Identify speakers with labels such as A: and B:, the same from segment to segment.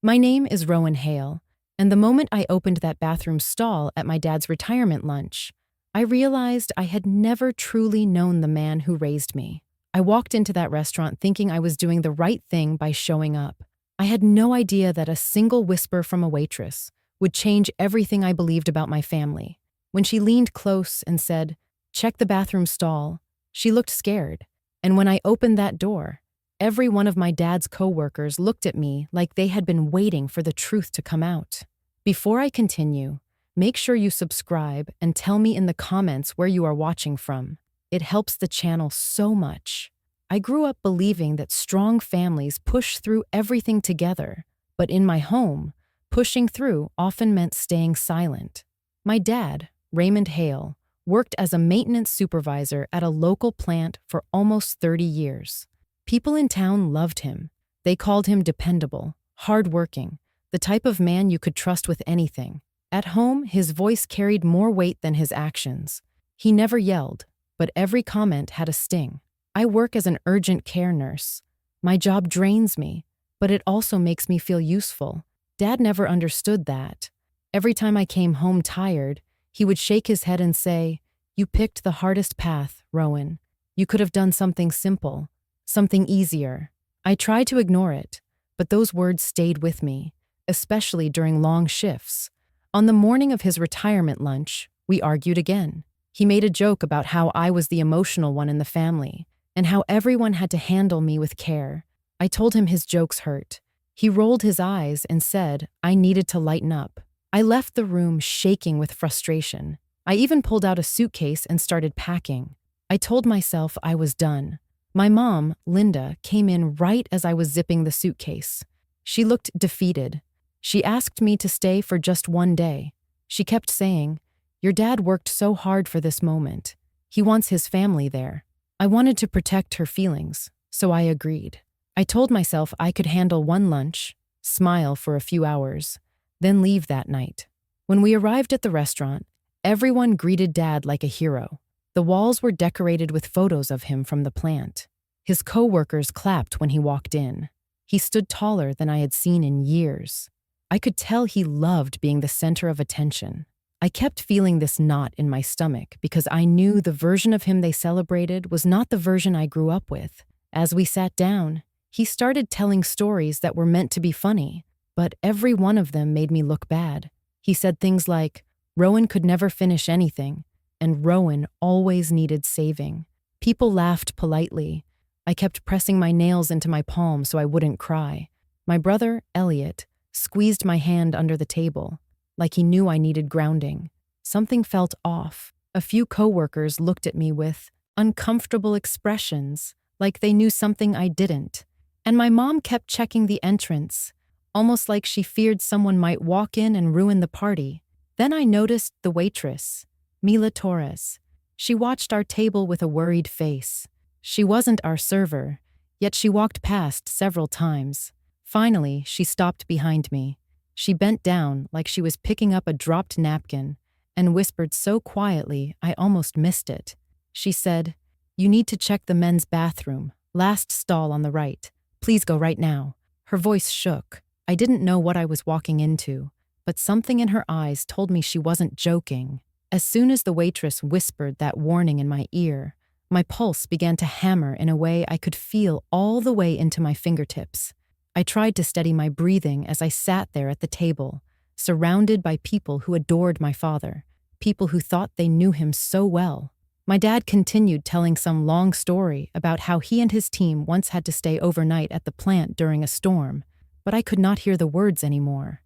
A: My name is Rowan Hale, and the moment I opened that bathroom stall at my dad's retirement lunch, I realized I had never truly known the man who raised me. I walked into that restaurant thinking I was doing the right thing by showing up. I had no idea that a single whisper from a waitress would change everything I believed about my family. When she leaned close and said, "Check the bathroom stall," she looked scared. And when I opened that door, every one of my dad's coworkers looked at me like they had been waiting for the truth to come out. Before I continue, make sure you subscribe and tell me in the comments where you are watching from. It helps the channel so much. I grew up believing that strong families push through everything together, but in my home, pushing through often meant staying silent. My dad, Raymond Hale, worked as a maintenance supervisor at a local plant for almost 30 years. People in town loved him. They called him dependable, hardworking, the type of man you could trust with anything. At home, his voice carried more weight than his actions. He never yelled, but every comment had a sting. I work as an urgent care nurse. My job drains me, but it also makes me feel useful. Dad never understood that. Every time I came home tired, he would shake his head and say, "You picked the hardest path, Rowan. You could have done something simple, something easier." I tried to ignore it, but those words stayed with me, especially during long shifts. On the morning of his retirement lunch, we argued again. He made a joke about how I was the emotional one in the family, and how everyone had to handle me with care. I told him his jokes hurt. He rolled his eyes and said I needed to lighten up. I left the room shaking with frustration. I even pulled out a suitcase and started packing. I told myself I was done. My mom, Linda, came in right as I was zipping the suitcase. She looked defeated. She asked me to stay for just one day. She kept saying, "Your dad worked so hard for this moment. He wants his family there." I wanted to protect her feelings, so I agreed. I told myself I could handle one lunch, smile for a few hours, then leave that night. When we arrived at the restaurant, everyone greeted Dad like a hero. The walls were decorated with photos of him from the plant. His coworkers clapped when he walked in. He stood taller than I had seen in years. I could tell he loved being the center of attention. I kept feeling this knot in my stomach because I knew the version of him they celebrated was not the version I grew up with. As we sat down, he started telling stories that were meant to be funny, but every one of them made me look bad. He said things like, "Rowan could never finish anything," and "Rowan always needed saving." People laughed politely. I kept pressing my nails into my palm so I wouldn't cry. My brother, Elliot, squeezed my hand under the table, like he knew I needed grounding. Something felt off. A few coworkers looked at me with uncomfortable expressions, like they knew something I didn't. And my mom kept checking the entrance, almost like she feared someone might walk in and ruin the party. Then I noticed the waitress, Mila Torres. She watched our table with a worried face. She wasn't our server, yet she walked past several times. Finally, she stopped behind me. She bent down like she was picking up a dropped napkin and whispered so quietly I almost missed it. She said, "You need to check the men's bathroom, last stall on the right. Please go right now." Her voice shook. I didn't know what I was walking into, but something in her eyes told me she wasn't joking. As soon as the waitress whispered that warning in my ear, my pulse began to hammer in a way I could feel all the way into my fingertips. I tried to steady my breathing as I sat there at the table, surrounded by people who adored my father, people who thought they knew him so well. My dad continued telling some long story about how he and his team once had to stay overnight at the plant during a storm, but I could not hear the words anymore.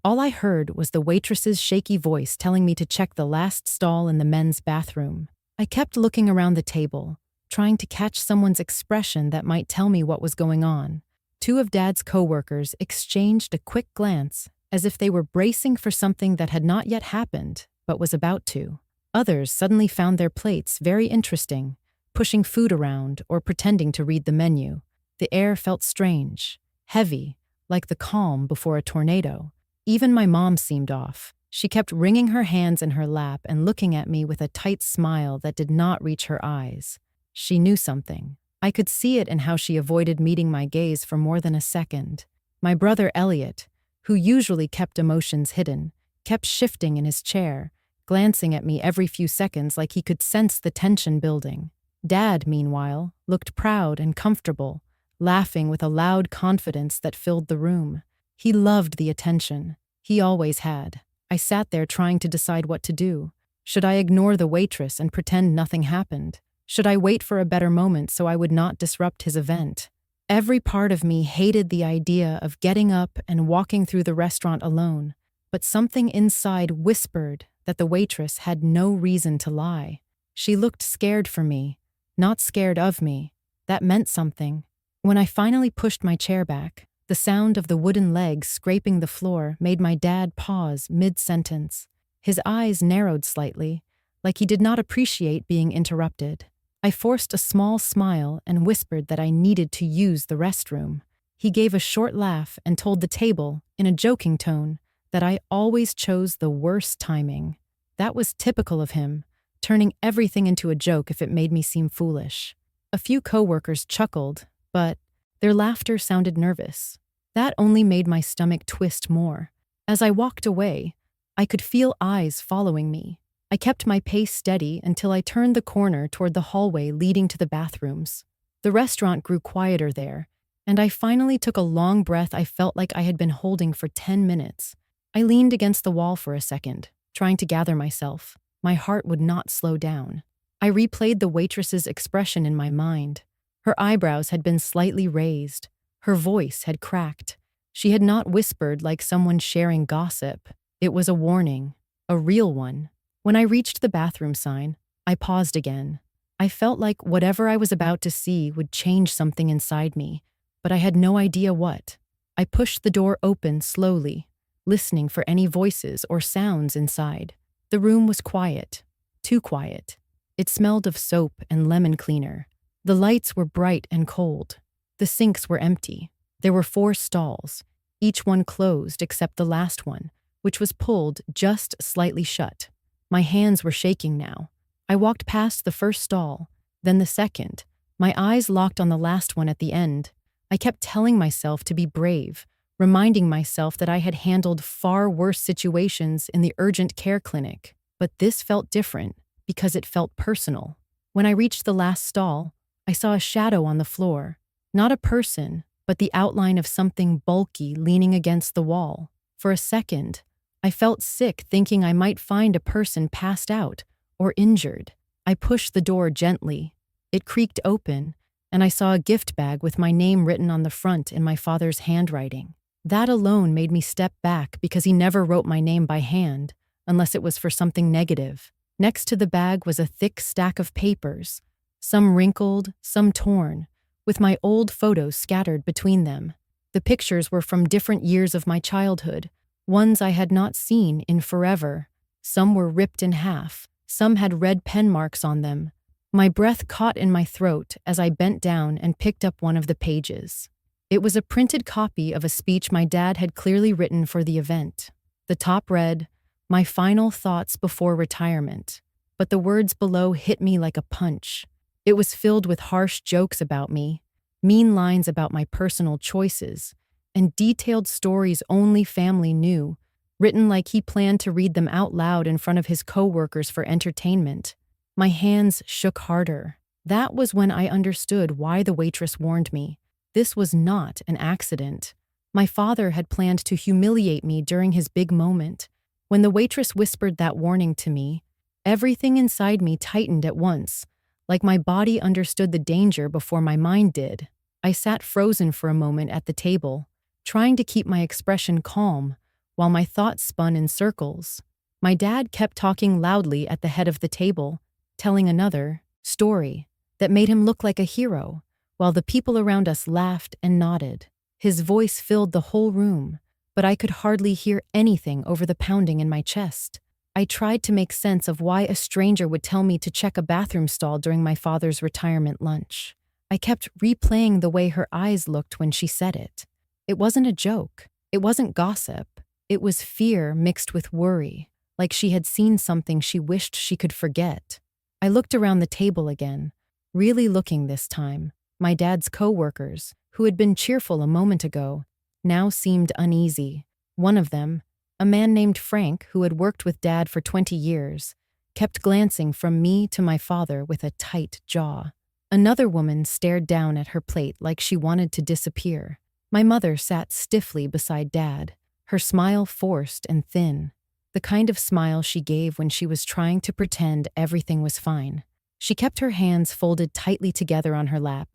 A: All I heard was the waitress's shaky voice telling me to check the last stall in the men's bathroom. I kept looking around the table, trying to catch someone's expression that might tell me what was going on. Two of Dad's coworkers exchanged a quick glance, as if they were bracing for something that had not yet happened, but was about to. Others suddenly found their plates very interesting, pushing food around or pretending to read the menu. The air felt strange, heavy, like the calm before a tornado. Even my mom seemed off. She kept wringing her hands in her lap and looking at me with a tight smile that did not reach her eyes. She knew something. I could see it in how she avoided meeting my gaze for more than a second. My brother Elliot, who usually kept emotions hidden, kept shifting in his chair, glancing at me every few seconds like he could sense the tension building. Dad, meanwhile, looked proud and comfortable, laughing with a loud confidence that filled the room. He loved the attention. He always had. I sat there trying to decide what to do. Should I ignore the waitress and pretend nothing happened? Should I wait for a better moment so I would not disrupt his event? Every part of me hated the idea of getting up and walking through the restaurant alone, but something inside whispered that the waitress had no reason to lie. She looked scared for me, not scared of me. That meant something. When I finally pushed my chair back, the sound of the wooden legs scraping the floor made my dad pause mid-sentence. His eyes narrowed slightly, like he did not appreciate being interrupted. I forced a small smile and whispered that I needed to use the restroom. He gave a short laugh and told the table, in a joking tone, that I always chose the worst timing. That was typical of him, turning everything into a joke if it made me seem foolish. A few coworkers chuckled, but their laughter sounded nervous. That only made my stomach twist more. As I walked away, I could feel eyes following me. I kept my pace steady until I turned the corner toward the hallway leading to the bathrooms. The restaurant grew quieter there, and I finally took a long breath I felt like I had been holding for 10 minutes. I leaned against the wall for a second, trying to gather myself. My heart would not slow down. I replayed the waitress's expression in my mind. Her eyebrows had been slightly raised. Her voice had cracked. She had not whispered like someone sharing gossip. It was a warning, a real one. When I reached the bathroom sign, I paused again. I felt like whatever I was about to see would change something inside me, but I had no idea what. I pushed the door open slowly, listening for any voices or sounds inside. The room was quiet, too quiet. It smelled of soap and lemon cleaner. The lights were bright and cold. The sinks were empty. There were 4 stalls, each one closed except the last one, which was pulled just slightly shut. My hands were shaking now. I walked past the first stall, then the second. My eyes locked on the last one at the end. I kept telling myself to be brave, reminding myself that I had handled far worse situations in the urgent care clinic. But this felt different because it felt personal. When I reached the last stall, I saw a shadow on the floor. Not a person, but the outline of something bulky leaning against the wall. For a second, I felt sick thinking I might find a person passed out or injured. I pushed the door gently. It creaked open, and I saw a gift bag with my name written on the front in my father's handwriting. That alone made me step back because he never wrote my name by hand, unless it was for something negative. Next to the bag was a thick stack of papers, some wrinkled, some torn, with my old photos scattered between them. The pictures were from different years of my childhood, ones I had not seen in forever. Some were ripped in half. Some had red pen marks on them. My breath caught in my throat as I bent down and picked up one of the pages. It was a printed copy of a speech my dad had clearly written for the event. The top read, "My final thoughts before retirement," but the words below hit me like a punch. It was filled with harsh jokes about me, mean lines about my personal choices, and detailed stories only family knew, written like he planned to read them out loud in front of his coworkers for entertainment. My hands shook harder. That was when I understood why the waitress warned me. This was not an accident. My father had planned to humiliate me during his big moment. When the waitress whispered that warning to me, everything inside me tightened at once, like my body understood the danger before my mind did. I sat frozen for a moment at the table, trying to keep my expression calm, while my thoughts spun in circles. My dad kept talking loudly at the head of the table, telling another story that made him look like a hero, while the people around us laughed and nodded. His voice filled the whole room, but I could hardly hear anything over the pounding in my chest. I tried to make sense of why a stranger would tell me to check a bathroom stall during my father's retirement lunch. I kept replaying the way her eyes looked when she said it. It wasn't a joke. It wasn't gossip. It was fear mixed with worry, like she had seen something she wished she could forget. I looked around the table again, really looking this time. My dad's coworkers, who had been cheerful a moment ago, now seemed uneasy. One of them, a man named Frank who had worked with Dad for 20 years, kept glancing from me to my father with a tight jaw. Another woman stared down at her plate like she wanted to disappear. My mother sat stiffly beside Dad, her smile forced and thin, the kind of smile she gave when she was trying to pretend everything was fine. She kept her hands folded tightly together on her lap,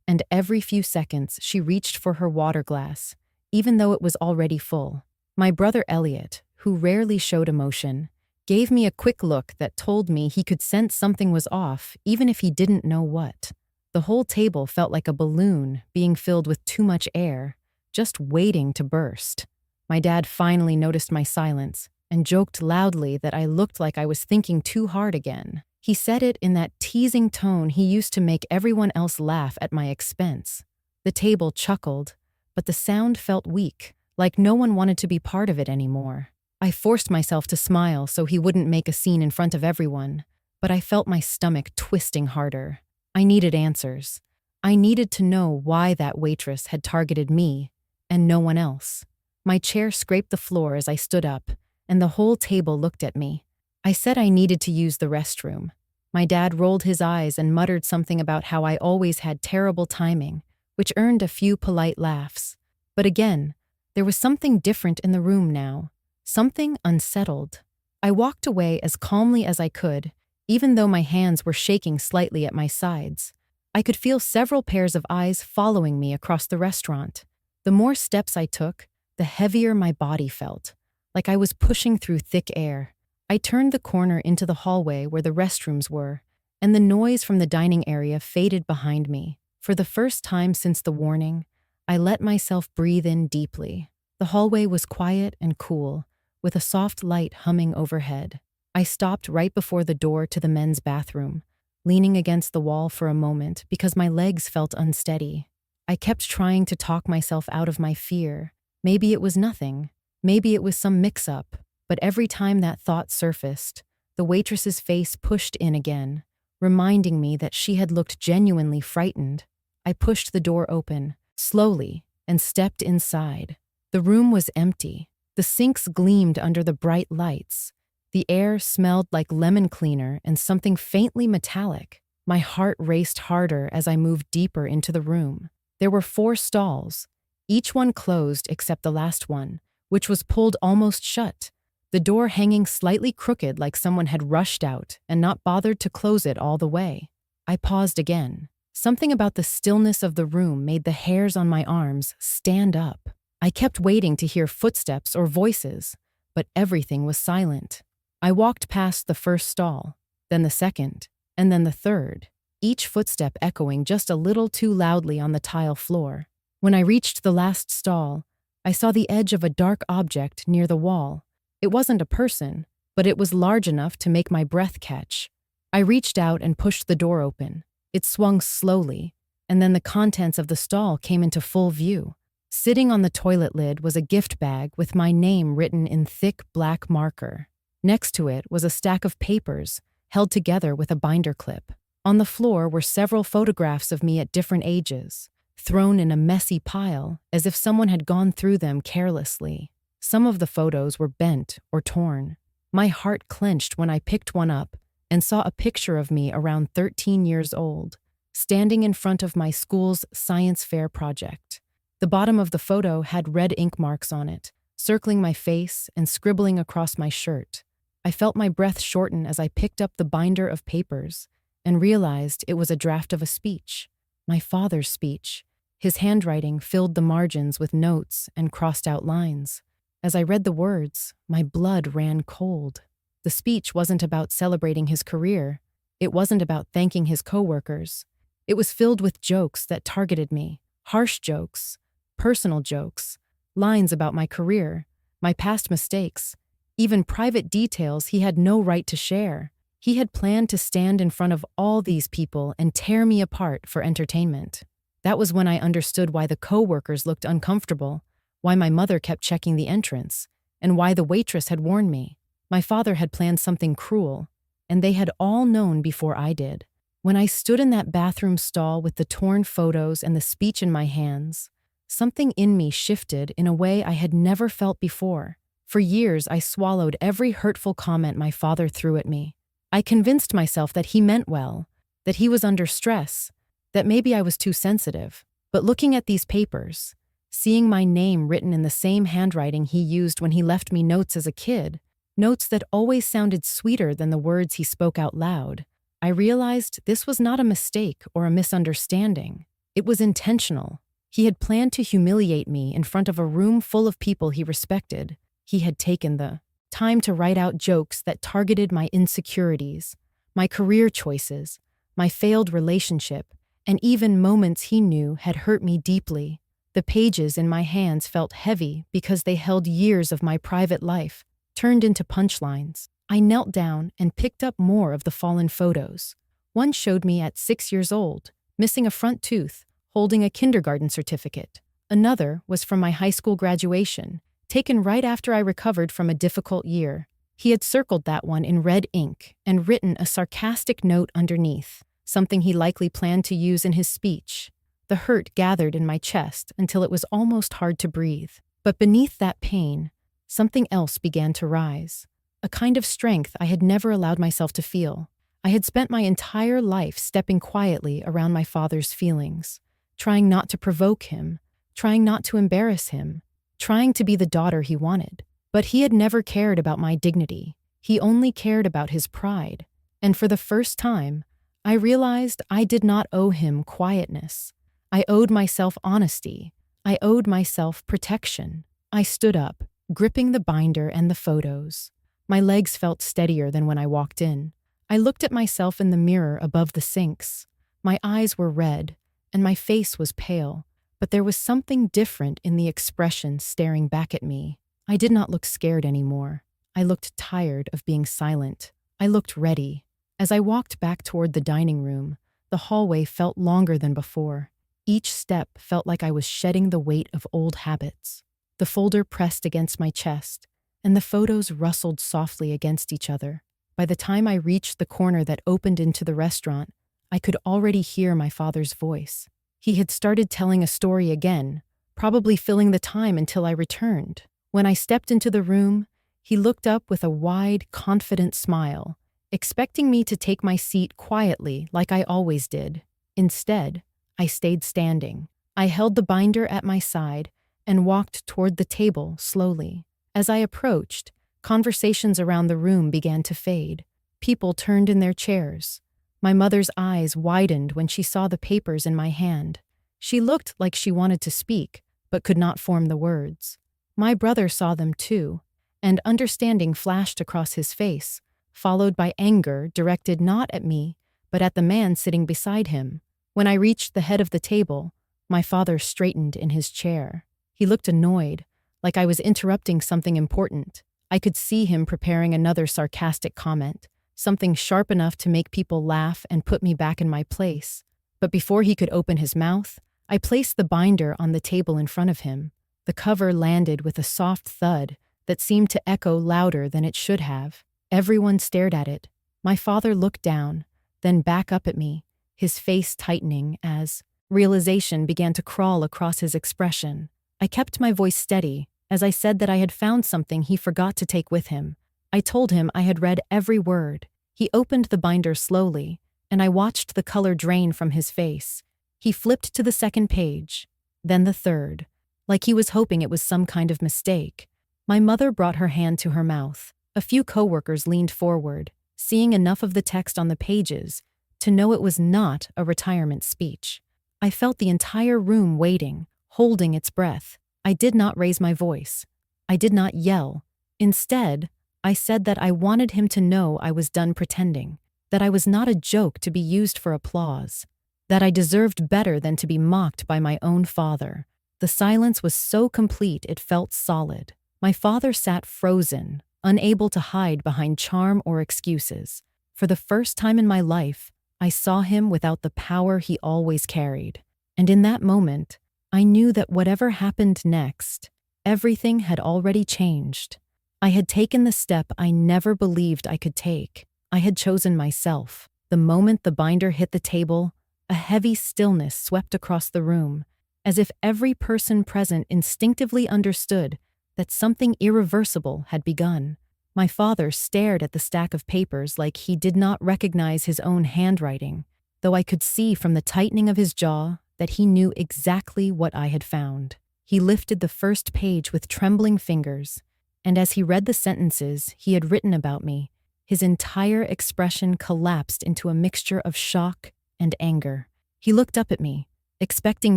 A: and every few seconds she reached for her water glass, even though it was already full. My brother Elliot, who rarely showed emotion, gave me a quick look that told me he could sense something was off, even if he didn't know what. The whole table felt like a balloon being filled with too much air, just waiting to burst. My dad finally noticed my silence and joked loudly that I looked like I was thinking too hard again. He said it in that teasing tone he used to make everyone else laugh at my expense. The table chuckled, but the sound felt weak, like no one wanted to be part of it anymore. I forced myself to smile so he wouldn't make a scene in front of everyone, but I felt my stomach twisting harder. I needed answers. I needed to know why that waitress had targeted me and no one else. My chair scraped the floor as I stood up, and the whole table looked at me. I said I needed to use the restroom. My dad rolled his eyes and muttered something about how I always had terrible timing, which earned a few polite laughs. But again, there was something different in the room now, something unsettled. I walked away as calmly as I could, even though my hands were shaking slightly at my sides. I could feel several pairs of eyes following me across the restaurant. The more steps I took, the heavier my body felt, like I was pushing through thick air. I turned the corner into the hallway where the restrooms were, and the noise from the dining area faded behind me. For the first time since the warning, I let myself breathe in deeply. The hallway was quiet and cool, with a soft light humming overhead. I stopped right before the door to the men's bathroom, leaning against the wall for a moment because my legs felt unsteady. I kept trying to talk myself out of my fear. Maybe it was nothing. Maybe it was some mix-up. But every time that thought surfaced, the waitress's face pushed in again, reminding me that she had looked genuinely frightened. I pushed the door open, slowly, and stepped inside. The room was empty. The sinks gleamed under the bright lights. The air smelled like lemon cleaner and something faintly metallic. My heart raced harder as I moved deeper into the room. There were 4 stalls, each one closed except the last one, which was pulled almost shut, the door hanging slightly crooked like someone had rushed out and not bothered to close it all the way. I paused again. Something about the stillness of the room made the hairs on my arms stand up. I kept waiting to hear footsteps or voices, but everything was silent. I walked past the first stall, then the second, and then the third, each footstep echoing just a little too loudly on the tile floor. When I reached the last stall, I saw the edge of a dark object near the wall. It wasn't a person, but it was large enough to make my breath catch. I reached out and pushed the door open. It swung slowly, and then the contents of the stall came into full view. Sitting on the toilet lid was a gift bag with my name written in thick black marker. Next to it was a stack of papers, held together with a binder clip. On the floor were several photographs of me at different ages, thrown in a messy pile as if someone had gone through them carelessly. Some of the photos were bent or torn. My heart clenched when I picked one up and saw a picture of me around 13 years old, standing in front of my school's science fair project. The bottom of the photo had red ink marks on it, circling my face and scribbling across my shirt. I felt my breath shorten as I picked up the binder of papers and realized it was a draft of a speech. My father's speech. His handwriting filled the margins with notes and crossed out lines. As I read the words, my blood ran cold. The speech wasn't about celebrating his career. It wasn't about thanking his coworkers. It was filled with jokes that targeted me, harsh jokes, personal jokes, lines about my career, my past mistakes, even private details he had no right to share. He had planned to stand in front of all these people and tear me apart for entertainment. That was when I understood why the coworkers looked uncomfortable, why my mother kept checking the entrance, and why the waitress had warned me. My father had planned something cruel, and they had all known before I did. When I stood in that bathroom stall with the torn photos and the speech in my hands, something in me shifted in a way I had never felt before. For years, I swallowed every hurtful comment my father threw at me. I convinced myself that he meant well, that he was under stress, that maybe I was too sensitive. But looking at these papers, seeing my name written in the same handwriting he used when he left me notes as a kid, notes that always sounded sweeter than the words he spoke out loud, I realized this was not a mistake or a misunderstanding. It was intentional. He had planned to humiliate me in front of a room full of people he respected. He had taken the time to write out jokes that targeted my insecurities, my career choices, my failed relationship, and even moments he knew had hurt me deeply. The pages in my hands felt heavy because they held years of my private life, turned into punchlines. I knelt down and picked up more of the fallen photos. One showed me at 6 years old, missing a front tooth, holding a kindergarten certificate. Another was from my high school graduation, taken right after I recovered from a difficult year. He had circled that one in red ink and written a sarcastic note underneath, something he likely planned to use in his speech. The hurt gathered in my chest until it was almost hard to breathe. But beneath that pain, something else began to rise. A kind of strength I had never allowed myself to feel. I had spent my entire life stepping quietly around my father's feelings, trying not to provoke him, trying not to embarrass him, trying to be the daughter he wanted. But he had never cared about my dignity. He only cared about his pride. And for the first time, I realized I did not owe him quietness. I owed myself honesty. I owed myself protection. I stood up, gripping the binder and the photos. My legs felt steadier than when I walked in. I looked at myself in the mirror above the sinks. My eyes were red, and my face was pale, but there was something different in the expression staring back at me. I did not look scared anymore. I looked tired of being silent. I looked ready. As I walked back toward the dining room, the hallway felt longer than before. Each step felt like I was shedding the weight of old habits. The folder pressed against my chest, and the photos rustled softly against each other. By the time I reached the corner that opened into the restaurant, I could already hear my father's voice. He had started telling a story again, probably filling the time until I returned. When I stepped into the room, he looked up with a wide, confident smile, expecting me to take my seat quietly like I always did. Instead, I stayed standing. I held the binder at my side and walked toward the table slowly. As I approached, conversations around the room began to fade. People turned in their chairs. My mother's eyes widened when she saw the papers in my hand. She looked like she wanted to speak, but could not form the words. My brother saw them too, and understanding flashed across his face, followed by anger directed not at me, but at the man sitting beside him. When I reached the head of the table, my father straightened in his chair. He looked annoyed, like I was interrupting something important. I could see him preparing another sarcastic comment, something sharp enough to make people laugh and put me back in my place. But before he could open his mouth, I placed the binder on the table in front of him. The cover landed with a soft thud that seemed to echo louder than it should have. Everyone stared at it. My father looked down, then back up at me, his face tightening as realization began to crawl across his expression. I kept my voice steady as I said that I had found something he forgot to take with him. I told him I had read every word. He opened the binder slowly, and I watched the color drain from his face. He flipped to the second page, then the third, like he was hoping it was some kind of mistake. My mother brought her hand to her mouth. A few coworkers leaned forward, seeing enough of the text on the pages to know it was not a retirement speech. I felt the entire room waiting, holding its breath. I did not raise my voice. I did not yell. Instead, I said that I wanted him to know I was done pretending, that I was not a joke to be used for applause, that I deserved better than to be mocked by my own father. The silence was so complete it felt solid. My father sat frozen, unable to hide behind charm or excuses. For the first time in my life, I saw him without the power he always carried. And in that moment, I knew that whatever happened next, everything had already changed. I had taken the step I never believed I could take. I had chosen myself. The moment the binder hit the table, a heavy stillness swept across the room. as if every person present instinctively understood that something irreversible had begun. My father stared at the stack of papers like he did not recognize his own handwriting, though I could see from the tightening of his jaw that he knew exactly what I had found. He lifted the first page with trembling fingers, and as he read the sentences he had written about me, his entire expression collapsed into a mixture of shock and anger. He looked up at me, expecting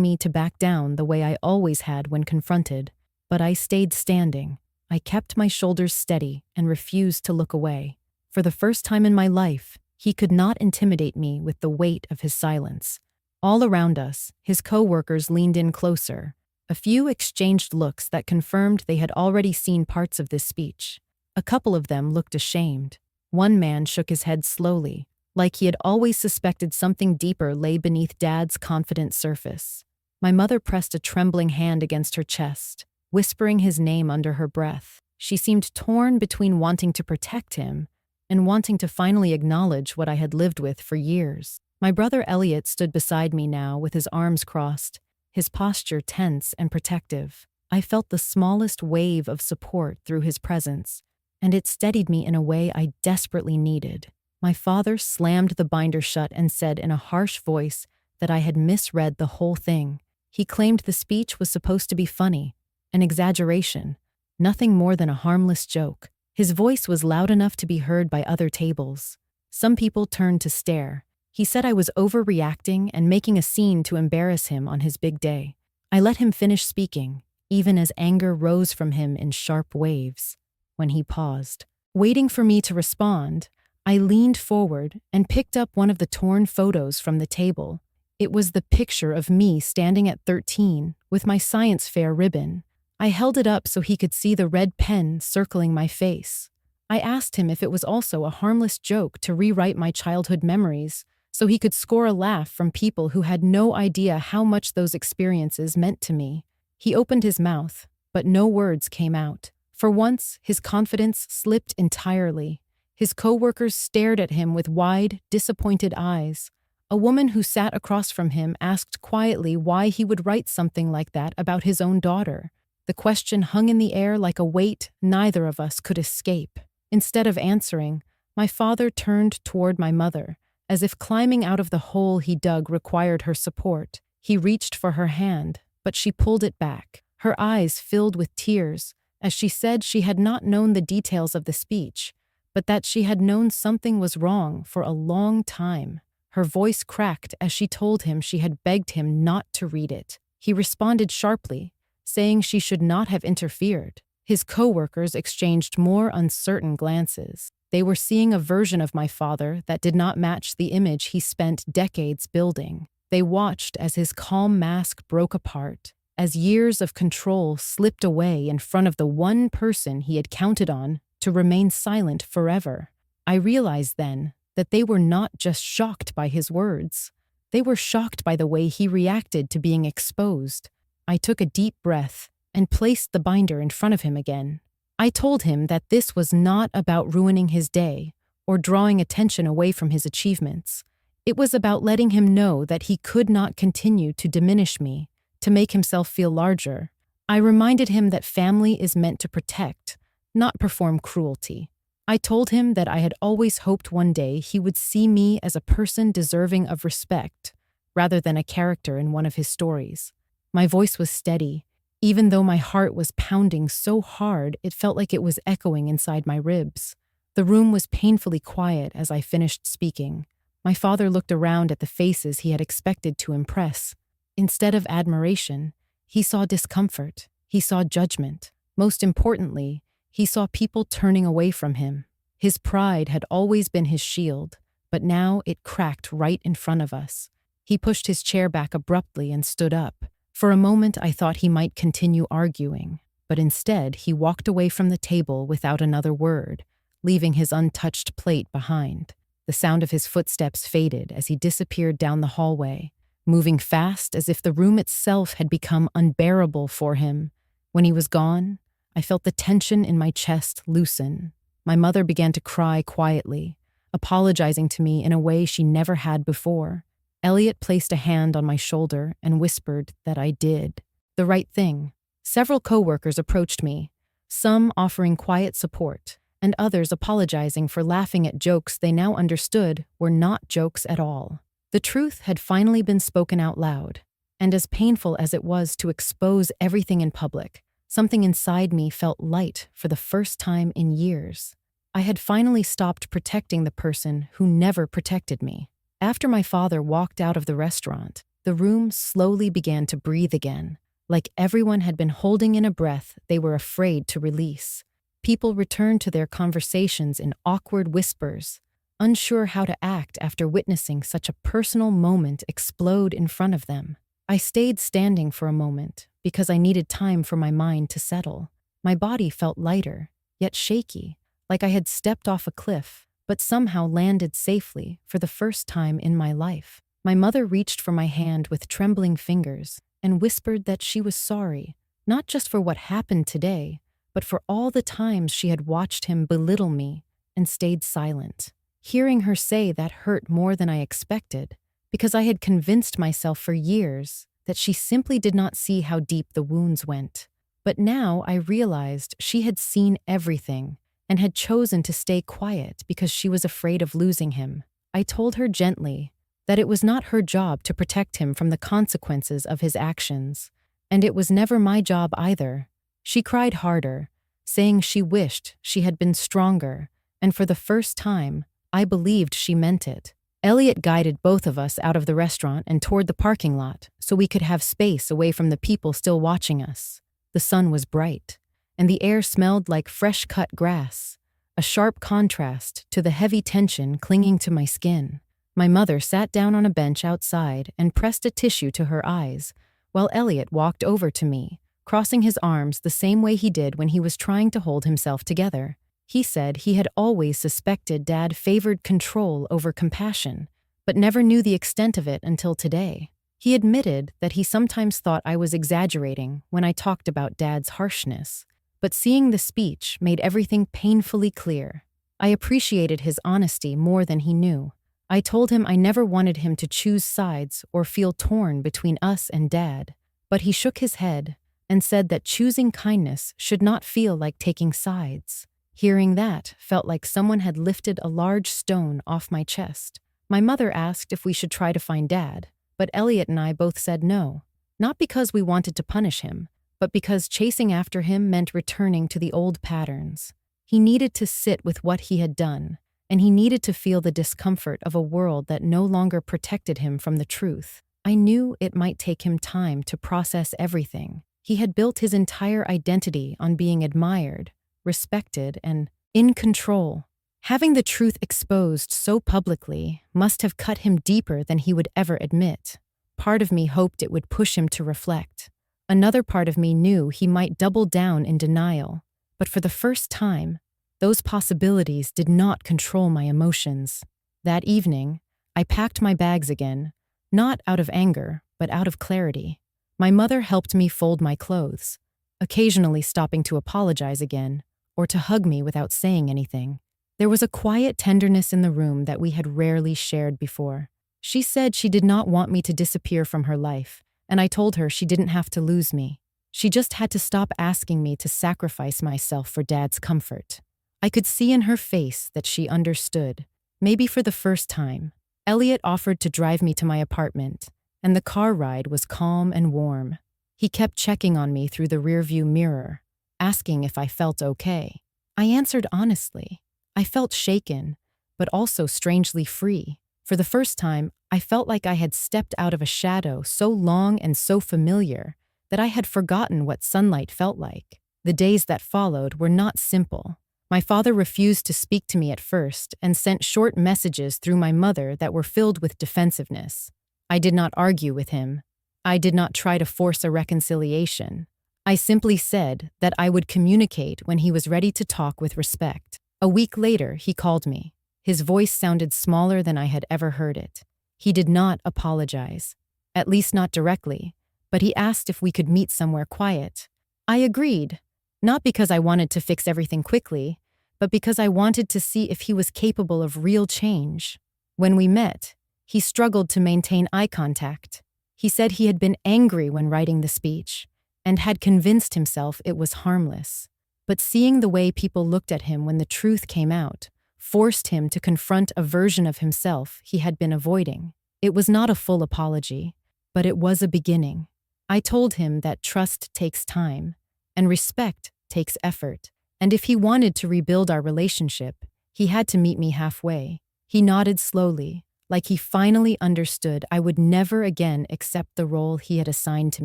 A: me to back down the way I always had when confronted, but I stayed standing. I kept my shoulders steady and refused to look away. For the first time in my life, he could not intimidate me with the weight of his silence. All around us, his coworkers leaned in closer. A few exchanged looks that confirmed they had already seen parts of this speech. A couple of them looked ashamed. One man shook his head slowly, like he had always suspected something deeper lay beneath Dad's confident surface. My mother pressed a trembling hand against her chest, whispering his name under her breath. She seemed torn between wanting to protect him and wanting to finally acknowledge what I had lived with for years. My brother Elliot stood beside me now with his arms crossed, his posture tense and protective. I felt the smallest wave of support through his presence, and it steadied me in a way I desperately needed. My father slammed the binder shut and said in a harsh voice that I had misread the whole thing. He claimed the speech was supposed to be funny, an exaggeration, nothing more than a harmless joke. His voice was loud enough to be heard by other tables. Some people turned to stare. He said I was overreacting and making a scene to embarrass him on his big day. I let him finish speaking, even as anger rose from him in sharp waves. When he paused, waiting for me to respond, I leaned forward and picked up one of the torn photos from the table. It was the picture of me standing at 13 with my science fair ribbon. I held it up so he could see the red pen circling my face. I asked him if it was also a harmless joke to rewrite my childhood memories, so he could score a laugh from people who had no idea how much those experiences meant to me. He opened his mouth, but no words came out. For once, his confidence slipped entirely. His coworkers stared at him with wide, disappointed eyes. A woman who sat across from him asked quietly why he would write something like that about his own daughter. The question hung in the air like a weight neither of us could escape. Instead of answering, my father turned toward my mother, as if climbing out of the hole he dug required her support. He reached for her hand, but she pulled it back. Her eyes filled with tears, as she said she had not known the details of the speech, but that she had known something was wrong for a long time. Her voice cracked as she told him she had begged him not to read it. He responded sharply, saying she should not have interfered. His coworkers exchanged more uncertain glances. They were seeing a version of my father that did not match the image he spent decades building. They watched as his calm mask broke apart, as years of control slipped away in front of the one person he had counted on to remain silent forever. I realized then that they were not just shocked by his words. They were shocked by the way he reacted to being exposed. I took a deep breath and placed the binder in front of him again. I told him that this was not about ruining his day or drawing attention away from his achievements. It was about letting him know that he could not continue to diminish me, to make himself feel larger. I reminded him that family is meant to protect, not perform cruelty. I told him that I had always hoped one day he would see me as a person deserving of respect, rather than a character in one of his stories. My voice was steady, even though my heart was pounding so hard it felt like it was echoing inside my ribs. The room was painfully quiet as I finished speaking. My father looked around at the faces he had expected to impress. Instead of admiration, he saw discomfort. He saw judgment. Most importantly, he saw people turning away from him. His pride had always been his shield, but now it cracked right in front of us. He pushed his chair back abruptly and stood up. For a moment, I thought he might continue arguing, but instead he walked away from the table without another word, leaving his untouched plate behind. The sound of his footsteps faded as he disappeared down the hallway, moving fast as if the room itself had become unbearable for him. When he was gone, I felt the tension in my chest loosen. My mother began to cry quietly, apologizing to me in a way she never had before. Elliot placed a hand on my shoulder and whispered that I did the right thing. Several coworkers approached me, some offering quiet support, and others apologizing for laughing at jokes they now understood were not jokes at all. The truth had finally been spoken out loud, and as painful as it was to expose everything in public, something inside me felt light for the first time in years. I had finally stopped protecting the person who never protected me. After my father walked out of the restaurant, the room slowly began to breathe again, like everyone had been holding in a breath they were afraid to release. People returned to their conversations in awkward whispers, unsure how to act after witnessing such a personal moment explode in front of them. I stayed standing for a moment because I needed time for my mind to settle. My body felt lighter, yet shaky, like I had stepped off a cliff, but somehow landed safely for the first time in my life. My mother reached for my hand with trembling fingers and whispered that she was sorry, not just for what happened today, but for all the times she had watched him belittle me and stayed silent. Hearing her say that hurt more than I expected, because I had convinced myself for years that she simply did not see how deep the wounds went. But now I realized she had seen everything and had chosen to stay quiet because she was afraid of losing him. I told her gently that it was not her job to protect him from the consequences of his actions, and it was never my job either. She cried harder, saying she wished she had been stronger, and for the first time, I believed she meant it. Elliot guided both of us out of the restaurant and toward the parking lot so we could have space away from the people still watching us. The sun was bright, and the air smelled like fresh-cut grass, a sharp contrast to the heavy tension clinging to my skin. My mother sat down on a bench outside and pressed a tissue to her eyes, while Elliot walked over to me, crossing his arms the same way he did when he was trying to hold himself together. He said he had always suspected Dad favored control over compassion, but never knew the extent of it until today. He admitted that he sometimes thought I was exaggerating when I talked about Dad's harshness, but seeing the speech made everything painfully clear. I appreciated his honesty more than he knew. I told him I never wanted him to choose sides or feel torn between us and Dad, but he shook his head and said that choosing kindness should not feel like taking sides. Hearing that felt like someone had lifted a large stone off my chest. My mother asked if we should try to find Dad, but Elliot and I both said no, not because we wanted to punish him, but because chasing after him meant returning to the old patterns. He needed to sit with what he had done, and he needed to feel the discomfort of a world that no longer protected him from the truth. I knew it might take him time to process everything. He had built his entire identity on being admired, respected, and in control. Having the truth exposed so publicly must have cut him deeper than he would ever admit. Part of me hoped it would push him to reflect. Another part of me knew he might double down in denial. But for the first time, those possibilities did not control my emotions. That evening, I packed my bags again, not out of anger, but out of clarity. My mother helped me fold my clothes, occasionally stopping to apologize again, or to hug me without saying anything. There was a quiet tenderness in the room that we had rarely shared before. She said she did not want me to disappear from her life, and I told her she didn't have to lose me. She just had to stop asking me to sacrifice myself for Dad's comfort. I could see in her face that she understood. Maybe for the first time, Elliot offered to drive me to my apartment, and the car ride was calm and warm. He kept checking on me through the rearview mirror, asking if I felt okay. I answered honestly. I felt shaken, but also strangely free. For the first time, I felt like I had stepped out of a shadow so long and so familiar that I had forgotten what sunlight felt like. The days that followed were not simple. My father refused to speak to me at first and sent short messages through my mother that were filled with defensiveness. I did not argue with him. I did not try to force a reconciliation. I simply said that I would communicate when he was ready to talk with respect. A week later, he called me. His voice sounded smaller than I had ever heard it. He did not apologize, at least not directly, but he asked if we could meet somewhere quiet. I agreed, not because I wanted to fix everything quickly, but because I wanted to see if he was capable of real change. When we met, He struggled to maintain eye contact. He said he had been angry when writing the speech and had convinced himself it was harmless. But seeing the way people looked at him when the truth came out forced him to confront a version of himself he had been avoiding. It was not a full apology, but it was a beginning. I told him that trust takes time, and respect takes effort, and if he wanted to rebuild our relationship, he had to meet me halfway. He nodded slowly, like he finally understood I would never again accept the role he had assigned to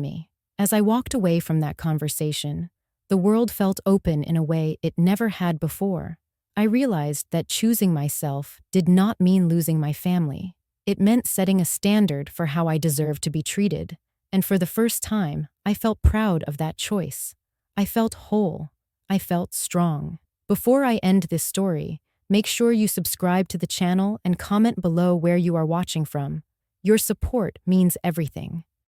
A: me. As I walked away from that conversation, the world felt open in a way it never had before. I realized that choosing myself did not mean losing my family. It meant setting a standard for how I deserved to be treated, and for the first time, I felt proud of that choice. I felt whole. I felt strong. Before I end this story, make sure you subscribe to the channel and comment below where you are watching from. Your support means everything.